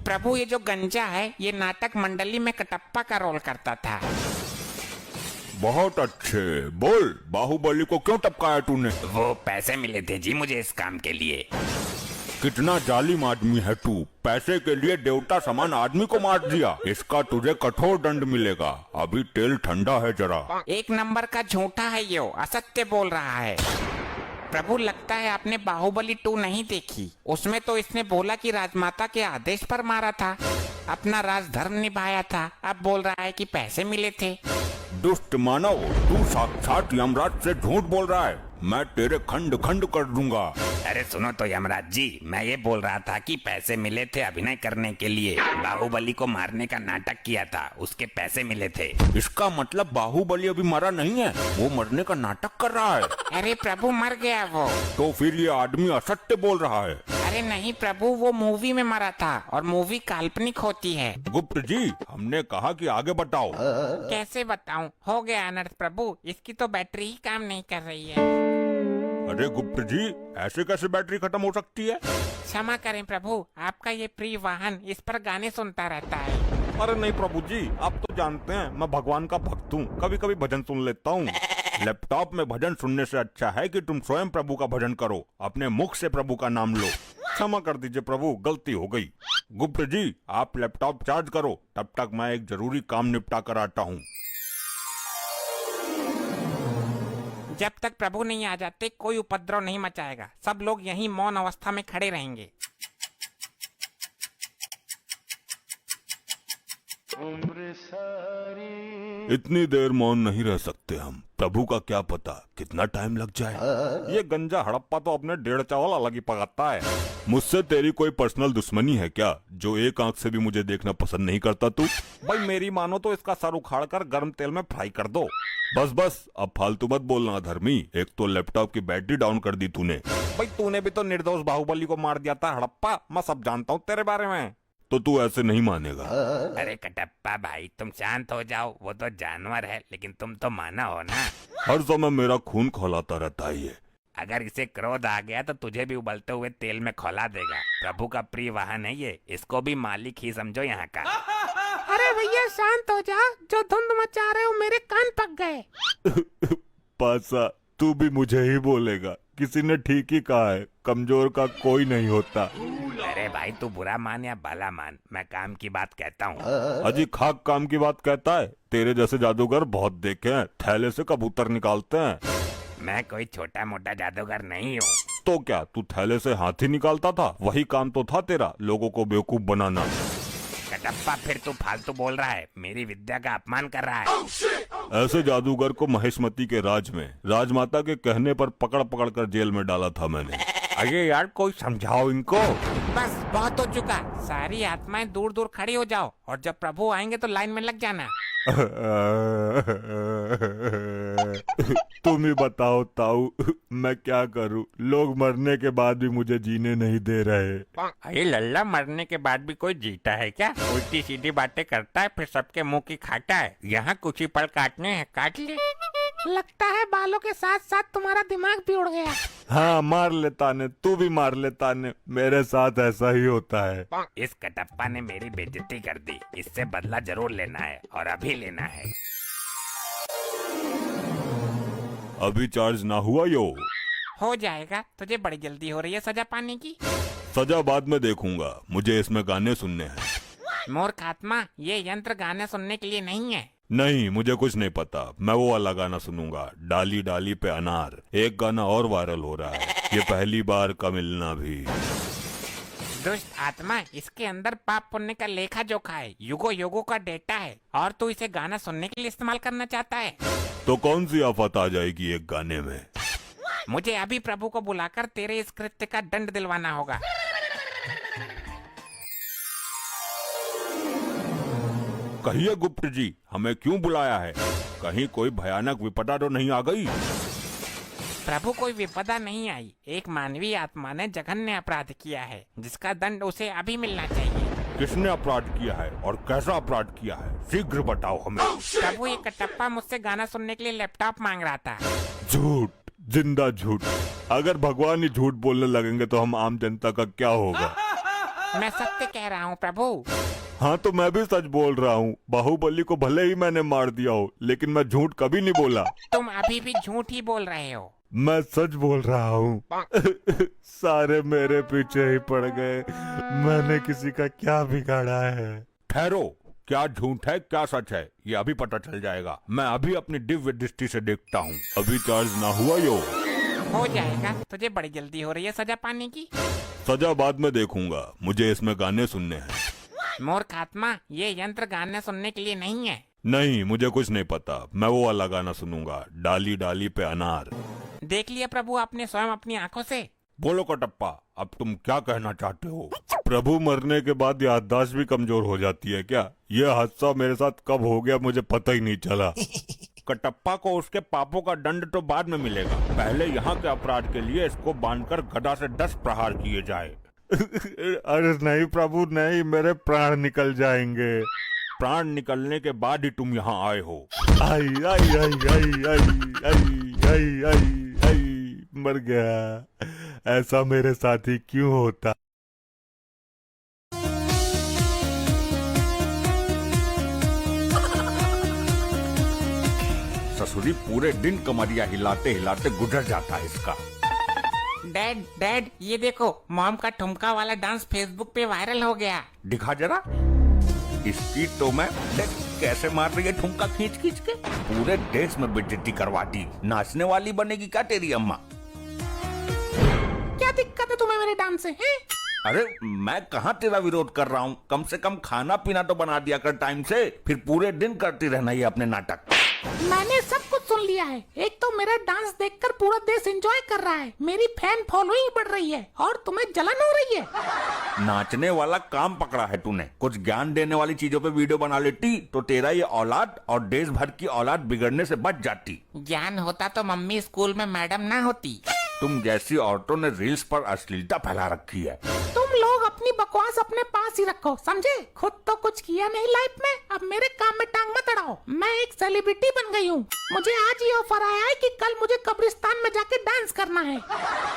प्रभु ये जो गंजा है ये नाटक मंडली में कटप्पा का रोल करता था। बहुत अच्छे। बोल, बाहुबली को क्यों टपकाया तूने? वो पैसे मिले थे जी मुझे इस काम के लिए। कितना जालिम आदमी है तू, पैसे के लिए देवता समान आदमी को मार दिया। इसका तुझे कठोर दंड मिलेगा। अभी तेल ठंडा है जरा। एक नंबर का झूठा है यो, असत्य बोल रहा है। प्रभु लगता है आपने बाहुबली 2 नहीं देखी। उसमें तो इसने बोला कि राजमाता के आदेश पर मारा था, अपना राजधर्म निभाया था। अब बोल रहा है कि पैसे मिले थे। दुष्ट मानव, तू साक्षात यमराज से झूठ बोल रहा है। मैं तेरे खंड खंड कर दूंगा। अरे सुनो तो यमराज जी, मैं ये बोल रहा था कि पैसे मिले थे अभिनय करने के लिए। बाहुबली को मारने का नाटक किया था, उसके पैसे मिले थे। इसका मतलब बाहुबली अभी मरा नहीं है, वो मरने का नाटक कर रहा है। अरे प्रभु मर गया वो। तो फिर ये आदमी असत्य बोल रहा है। अरे नहीं प्रभु, वो मूवी में मरा था और मूवी काल्पनिक होती है। गुप्त जी, हमने कहा कि आगे बताओ। कैसे बताऊं? हो गया अनर्थ प्रभु, इसकी तो बैटरी ही काम नहीं कर रही है। अरे गुप्त जी, ऐसे कैसे बैटरी खत्म हो सकती है? क्षमा करें प्रभु, आपका ये प्रिय वाहन इस पर गाने सुनता रहता है। अरे नहीं प्रभु जी, आप तो जानते हैं मैं भगवान का भक्त हूँ, कभी कभी भजन सुन लेता हूँ। लैपटॉप में भजन सुनने से अच्छा है कि तुम स्वयं प्रभु का भजन करो, अपने मुख से प्रभु का नाम लो। क्षमा कर दीजिए प्रभु, गलती हो गई। गुप्त जी, आप लैपटॉप चार्ज करो, तब तक मैं एक जरूरी काम निपटा कर आता हूँ। जब तक प्रभु नहीं आ जाते कोई उपद्रव नहीं मचाएगा। सब लोग यहीं मौन अवस्था में खड़े रहेंगे। इतनी देर मौन नहीं रह सकते हम। प्रभु का क्या पता कितना टाइम लग जाए। ये गंजा हड़प्पा तो अपने 1.5 चावल अलग ही पकाता है। मुझसे तेरी कोई पर्सनल दुश्मनी है क्या, जो एक आंख से भी मुझे देखना पसंद नहीं करता तू? भाई मेरी मानो तो इसका सर उखाड़ कर गर्म तेल में फ्राई कर दो। बस बस, अब फालतू मत बोलना धर्मी। एक तो लैपटॉप की बैटरी डाउन कर दी तूने। भाई तूने भी तो निर्दोष बाहुबली को मार दिया था हड़प्पा, मैं सब जानता हूँ तेरे बारे में। तो तू ऐसे नहीं मानेगा। अरे कटप्पा भाई तुम शांत हो जाओ, वो तो जानवर है लेकिन तुम तो माना हो ना। हर समय मेरा खून खौलाता रहता है ये। अगर इसे क्रोध आ गया तो तुझे भी उबलते हुए तेल में खौला देगा। प्रभु का प्रिय वाहन है ये, इसको भी मालिक ही समझो यहाँ का। अरे भैया शांत हो जा, जो धुंध मचा रहे हो मेरे कान पक गए। पासा, तू भी मुझे ही बोलेगा। किसी ने ठीक ही कहा है, कमजोर का कोई नहीं होता। अरे भाई तू बुरा मान या भला मान, मैं काम की बात कहता हूँ। अजी खाक काम की बात कहता है? तेरे जैसे जादूगर बहुत देखे हैं, थैले से कबूतर निकालते हैं। मैं कोई छोटा मोटा जादूगर नहीं हूँ। तो क्या तू थैले से हाथी निकालता था? वही काम तो था तेरा, लोगों को बेवकूफ बनाना। कटप्पा फिर तू फालतू बोल रहा है, मेरी विद्या का अपमान कर रहा है। ऐसे जादूगर को महेशमती के राज में राजमाता के कहने पर पकड़ पकड़ कर जेल में डाला था मैंने। अरे यार कोई समझाओ इनको। बस बहुत हो चुका, सारी आत्माएं दूर दूर खड़ी हो जाओ और जब प्रभु आएंगे तो लाइन में लग जाना। तुम ही बताओ ताऊ, मैं क्या करूं? लोग मरने के बाद भी मुझे जीने नहीं दे रहे। अरे लल्ला, मरने के बाद भी कोई जीता है क्या? उल्टी सीधी बातें करता है फिर सबके मुंह की खाता है। यहाँ कुछ ही पल काटने हैं, काट ले। लगता है बालों के साथ साथ तुम्हारा दिमाग भी उड़ गया। हाँ मार लेता ने, तू भी मार लेता ने, मेरे साथ ऐसा ही होता है। इस कटप्पा ने मेरी बेइज्जती कर दी, इससे बदला जरूर लेना है और अभी लेना है। अभी चार्ज ना हुआ यो? हो जाएगा, तुझे बड़ी जल्दी हो रही है सजा पाने की। सजा बाद में देखूंगा, मुझे इसमें गाने सुनने हैं। मूर्ख आत्मा, ये यंत्र गाने सुनने के लिए नहीं है। नहीं, मुझे कुछ नहीं पता। मैं वो वाला गाना सुनूंगा, डाली डाली पे अनार। एक गाना और वायरल हो रहा है, ये पहली बार का मिलना भी। दुष्ट आत्मा, इसके अंदर पाप पुण्य का लेखा जोखा है, युगो युगो का डेटा है और तू इसे गाना सुनने के लिए इस्तेमाल करना चाहता है। तो कौन सी आफत आ जाएगी एक गाने में? मुझे अभी प्रभु को बुलाकर तेरे इस कृत्य का दंड दिलवाना होगा। कहिए गुप्त जी, हमें क्यों बुलाया है? कहीं कोई भयानक विपदा तो नहीं आ गई? प्रभु कोई विपदा नहीं आई, एक मानवीय आत्मा ने जघन्य अपराध किया है जिसका दंड उसे अभी मिलना चाहिए। किसने अपराध किया है और कैसा अपराध किया है? शीघ्र बताओ हमें। प्रभु, ये कटप्पा मुझसे गाना सुनने के लिए लैपटॉप मांग रहा था। झूठ, जिंदा झूठ। अगर भगवान ही झूठ बोलने लगेंगे तो हम आम जनता का क्या होगा? मैं सत्य कह रहा हूँ प्रभु। हाँ तो मैं भी सच बोल रहा हूँ। बाहुबली को भले ही मैंने मार दिया हो, लेकिन मैं झूठ कभी नहीं बोला। तुम अभी भी झूठ ही बोल रहे हो। मैं सच बोल रहा हूँ। सारे मेरे पीछे ही पड़ गए। मैंने किसी का क्या बिगाड़ा है? ठहरो, क्या झूठ है क्या सच है ये अभी पता चल जाएगा। मैं अभी अपनी दिव्य दृष्टि से देखता हूँ। अभी चार्ज ना हुआ यो। हो जाएगा, तुझे बड़ी जल्दी हो रही है सजा पाने की। सजा बाद में देखूंगा, मुझे इसमें गाने सुनने हैं। मूर्ख आत्मा, ये यंत्र गाने सुनने के लिए नहीं है। नहीं, मुझे कुछ नहीं पता। मैं वो वाला गाना सुनूंगा, डाली डाली पे अनार। देख लिया प्रभु आपने स्वयं अपनी आंखों से। बोलो कटप्पा, अब तुम क्या कहना चाहते हो? प्रभु मरने के बाद याददाश्त भी कमजोर हो जाती है क्या? यह हादसा मेरे साथ कब हो गया मुझे पता ही नहीं चला। कटप्पा को उसके पापों का दंड तो बाद में मिलेगा। पहले यहाँ के अपराध के लिए इसको बांधकर गदा से 10 प्रहार किए जाए। अरे नहीं प्रभु नहीं, मेरे प्राण निकल जाएंगे। प्राण निकलने के बाद ही तुम यहाँ आए हो। आई आई आई आई आई आई आई आई आई मर गया। ऐसा मेरे साथ ही क्यों होता? ससुरी पूरे दिन कमरिया हिलाते हिलाते गुजर जाता है इसका। डैड डैड, ये देखो मॉम का ठुमका वाला डांस फेसबुक पे वायरल हो गया। दिखा जरा। इसकी तो मैं देख कैसे मार रही है ठुमका खींच खींच के। पूरे देश में बेइज्जती करवा दी। नाचने वाली बनेगी क्या तेरी अम्मा? क्या दिक्कत है तुम्हें मेरे डांस से हैं? अरे मैं कहाँ तेरा विरोध कर रहा हूँ। कम से कम खाना पीना तो बना दिया कर टाइम से, फिर पूरे दिन करती रहना ये अपने नाटक। मैंने सब कुछ सुन लिया है। एक तो मेरा डांस देखकर पूरा देश एंजॉय कर रहा है, मेरी फैन फॉलोइंग बढ़ रही है और तुम्हें जलन हो रही है। नाचने वाला काम पकड़ा है तूने। कुछ ज्ञान देने वाली चीजों पे वीडियो बना लेती तो तेरा ये औलाद और देश भर की औलाद बिगड़ने से बच जाती। ज्ञान होता तो मम्मी स्कूल में मैडम ना होती। तुम जैसी औरतों ने रील्स पर अश्लीलता फैला रखी है। तुम लोग अपनी बकवास अपने पास ही रखो, समझे? खुद तो कुछ किया नहीं लाइफ में, अब मेरे काम में टांग मत अड़ाओ। मैं एक सेलिब्रिटी बन गई हूँ। मुझे आज ये ऑफर आया है कि कल मुझे कब्रिस्तान में जाके डांस करना है।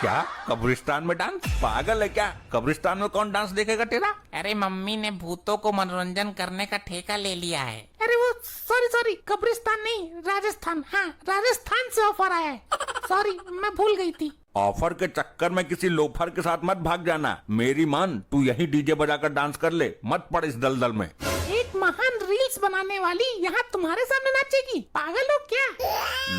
क्या कब्रिस्तान में डांस? पागल है क्या? कब्रिस्तान में कौन डांस देखेगा तेरा? अरे मम्मी ने भूतों को मनोरंजन करने का ठेका ले लिया है। अरे वो सॉरी कब्रिस्तान नहीं, राजस्थान। हाँ, राजस्थान से ऑफर आया है। सॉरी, मैं भूल गई थी। ऑफर के चक्कर में किसी लोफर के साथ मत भाग जाना। मेरी मान, तू यही डीजे बजाकर डांस कर ले, मत पड़ इस दलदल में। एक महान रील्स बनाने वाली यहाँ तुम्हारे सामने नाचेगी? पागल हो क्या?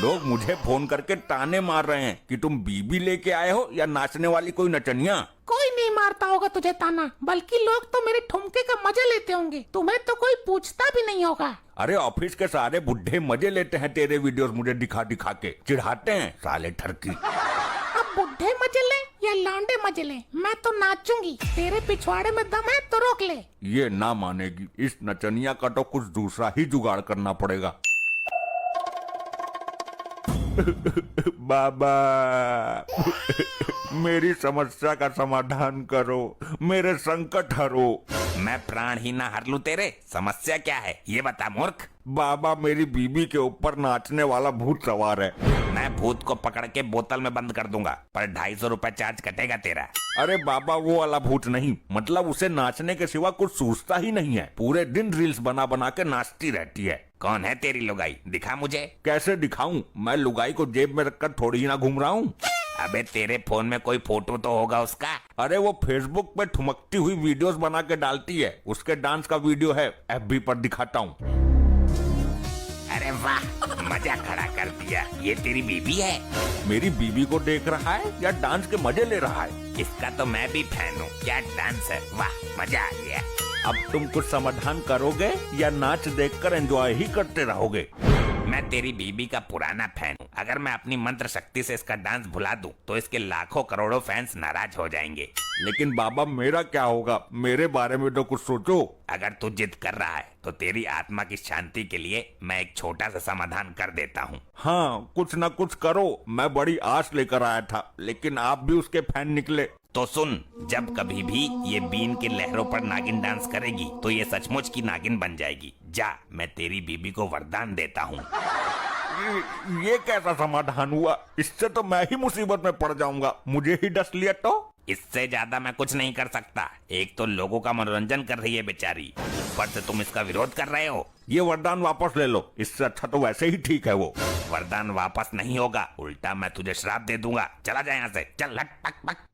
लोग मुझे फोन करके ताने मार रहे हैं कि तुम बीबी लेके आए हो या नाचने वाली कोई नचनिया। कोई नहीं मारता होगा तुझे ताना, बल्कि लोग तो मेरे ठुमके का मजा लेते होंगे। तुम्हें तो कोई पूछता भी नहीं होगा। अरे ऑफिस के सारे बुढ़े मजे लेते हैं तेरे वीडियोस मुझे दिखा दिखा के, चिढ़ाते हैं साले ठरकी। अब बुढ़े मजे ले या लौंडे मजे ले, मैं तो नाचूंगी। तेरे पिछवाड़े में दम है तो रोक ले। ये ना मानेगी। इस नचनिया का तो कुछ दूसरा ही जुगाड़ करना पड़ेगा। बाबा मेरी समस्या का समाधान करो, मेरे संकट हरो। मैं प्राण ही ना हर लूं तेरे? समस्या क्या है ये बता मूर्ख। बाबा मेरी बीबी के ऊपर नाचने वाला भूत सवार है। मैं भूत को पकड़ के बोतल में बंद कर दूंगा, पर 250 रुपए चार्ज कटेगा तेरा। अरे बाबा वो वाला भूत नहीं, मतलब उसे नाचने के सिवा कुछ सूझता ही नहीं है। पूरे दिन रील्स बना बना के नाचती रहती है। कौन है तेरी लुगाई? दिखा मुझे। कैसे दिखाऊं? मैं लुगाई को जेब में रखकर थोड़ी ही ना घूम रहा हूँ। अबे तेरे फोन में कोई फोटो तो होगा उसका। अरे वो फेसबुक पे ठुमकती हुई वीडियोस बना के डालती है, उसके डांस का वीडियो है, FB पर दिखाता हूँ। अरे वाह, मजा खड़ा कर दिया। ये तेरी बीबी है? मेरी बीबी को देख रहा है या डांस के मजे ले रहा है? इसका तो मैं भी फैन हूँ। क्या डांस है, वाह मजा आ गया। अब तुम कुछ समाधान करोगे या नाच देखकर एंजॉय ही करते रहोगे? मैं तेरी बीबी का पुराना फैन हूँ। अगर मैं अपनी मंत्र शक्ति से इसका डांस भुला दूं, तो इसके लाखों करोड़ों फैंस नाराज हो जाएंगे। लेकिन बाबा मेरा क्या होगा? मेरे बारे में तो कुछ सोचो। अगर तू जिद कर रहा है तो तेरी आत्मा की शांति के लिए मैं एक छोटा सा समाधान कर देता हूँ। हाँ कुछ न कुछ करो। मैं बड़ी आस लेकर आया था, लेकिन आप भी उसके फैन निकले। तो सुन, जब कभी भी ये बीन की लहरों पर नागिन डांस करेगी तो ये सचमुच की नागिन बन जाएगी। जा, मैं तेरी बीबी को वरदान देता हूँ। ये कैसा समाधान हुआ? इससे तो मैं ही मुसीबत में पड़ जाऊंगा। मुझे ही डस लिया तो? इससे ज्यादा मैं कुछ नहीं कर सकता। एक तो लोगों का मनोरंजन कर रही है बेचारी, ऊपर से तुम इसका विरोध कर रहे हो। ये वरदान वापस ले लो, इससे अच्छा तो वैसे ही ठीक है वो। वरदान वापस नहीं होगा, उल्टा मैं तुझे श्राप दे दूंगा। चला जाए यहाँ से, चल हट पक पक।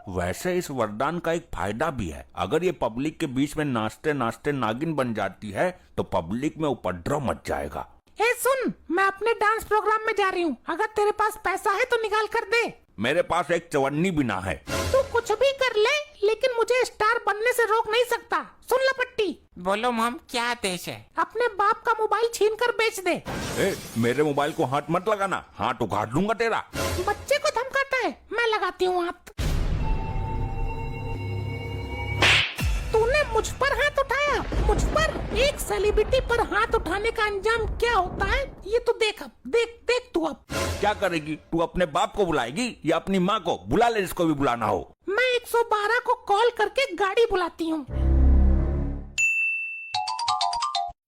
वैसे इस वरदान का एक फायदा भी है, अगर ये पब्लिक के बीच में नाचते नाचते नागिन बन जाती है तो पब्लिक में उपद्रव मच जाएगा। ए सुन, मैं अपने डांस प्रोग्राम में जा रही हूँ, अगर तेरे पास पैसा है तो निकाल कर दे। मेरे पास एक चवन्नी भी ना है। तू कुछ भी कर ले, लेकिन मुझे स्टार बनने से रोक नहीं सकता। सुन लपट्टी। बोलो मॉम, क्या आदेश है? अपने बाप का मोबाइल छीन कर बेच दे। मेरे मोबाइल को हाथ मत लगाना, हाथ उखाड़ दूंगा तेरा। बच्चे को धमकाता है, मैं लगाती हूँ हाथ। तूने मुझ पर हाथ उठाया, मुझ पर? एक सेलिब्रिटी पर हाथ उठाने का अंजाम क्या होता है ये तो देख। अब देख तू अब क्या करेगी? तू अपने बाप को बुलाएगी या अपनी माँ को? बुला ले जिसको भी बुलाना हो। मैं 112 को कॉल करके गाड़ी बुलाती हूँ।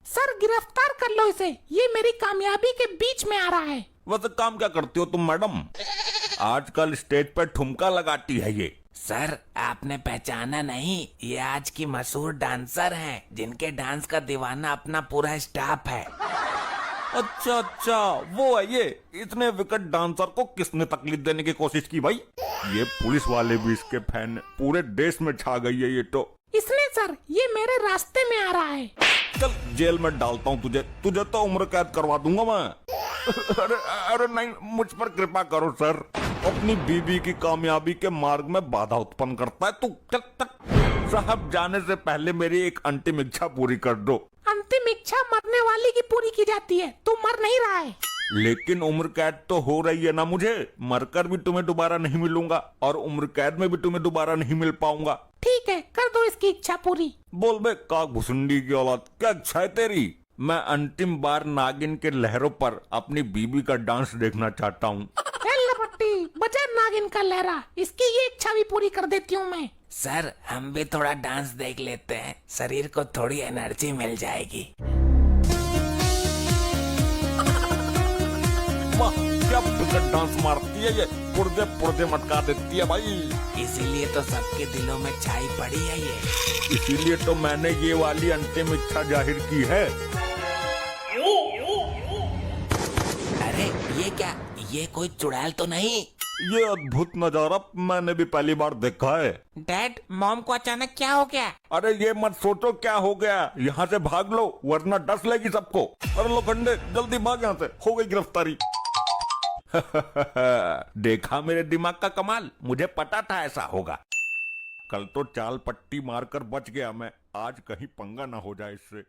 सर गिरफ्तार कर लो इसे, ये मेरी कामयाबी के बीच में आ रहा है। वैसे काम क्या करती हो तुम मैडम? आजकल स्टेज पर ठुमका लगाती है ये। सर आपने पहचाना नहीं, ये आज की मशहूर डांसर हैं, जिनके डांस का दीवाना अपना पूरा स्टाफ है। अच्छा अच्छा, वो है ये। इतने विकट डांसर को किसने तकलीफ देने की कोशिश की भाई? ये पुलिस वाले भी इसके फैन, पूरे देश में छा गई है ये तो। इसने सर, ये मेरे रास्ते में आ रहा है। चल जेल में डालता हूँ तुझे तो उम्र कैद करवा दूंगा मैं। अरे नहीं, मुझ पर कृपा करो सर। अपनी बीबी की कामयाबी के मार्ग में बाधा उत्पन्न करता है तू। चल साहब, जाने से पहले मेरी एक अंतिम इच्छा पूरी कर दो। अंतिम इच्छा मरने वाली की पूरी की जाती है, तू मर नहीं रहा है। लेकिन उम्र कैद तो हो रही है ना मुझे, मरकर भी तुम्हें दोबारा नहीं मिलूंगा और उम्र कैद में भी तुम्हें दोबारा नहीं मिल पाऊंगा। ठीक है, कर दो इसकी इच्छा पूरी। बोल बे काक भुसुंडी की औलाद, क्या इच्छा है तेरी? मैं अंतिम बार नागिन के लहरों पर अपनी बीबी का डांस देखना चाहता हूँ। लपट्टी, बजा नागिन का लहरा, इसकी ये इच्छा भी पूरी कर देती हूँ मैं। सर हम भी थोड़ा डांस देख लेते हैं, शरीर को थोड़ी एनर्जी मिल जाएगी। वाह, क्या विकट डांस मारती है ये, पुर्जे पुर्जे मटका देती है भाई। इसीलिए तो सबके दिलों में छाई पड़ी है ये। इसीलिए तो मैंने ये वाली अंतिम इच्छा जाहिर की है। अरे ये क्या, ये कोई चुड़ैल तो नहीं? ये अद्भुत नजारा मैंने भी पहली बार देखा है। डैड, मॉम को अचानक क्या हो गया? अरे ये मत सोचो क्या हो गया, यहाँ से भाग लो वरना डस लेगी सबको। अरे लोखंडे, जल्दी भाग यहाँ से, हो गई गिरफ्तारी। देखा मेरे दिमाग का कमाल, मुझे पता था ऐसा होगा। कल तो चाल पट्टी मारकर बच गया मैं, आज कहीं पंगा ना हो जाए इससे।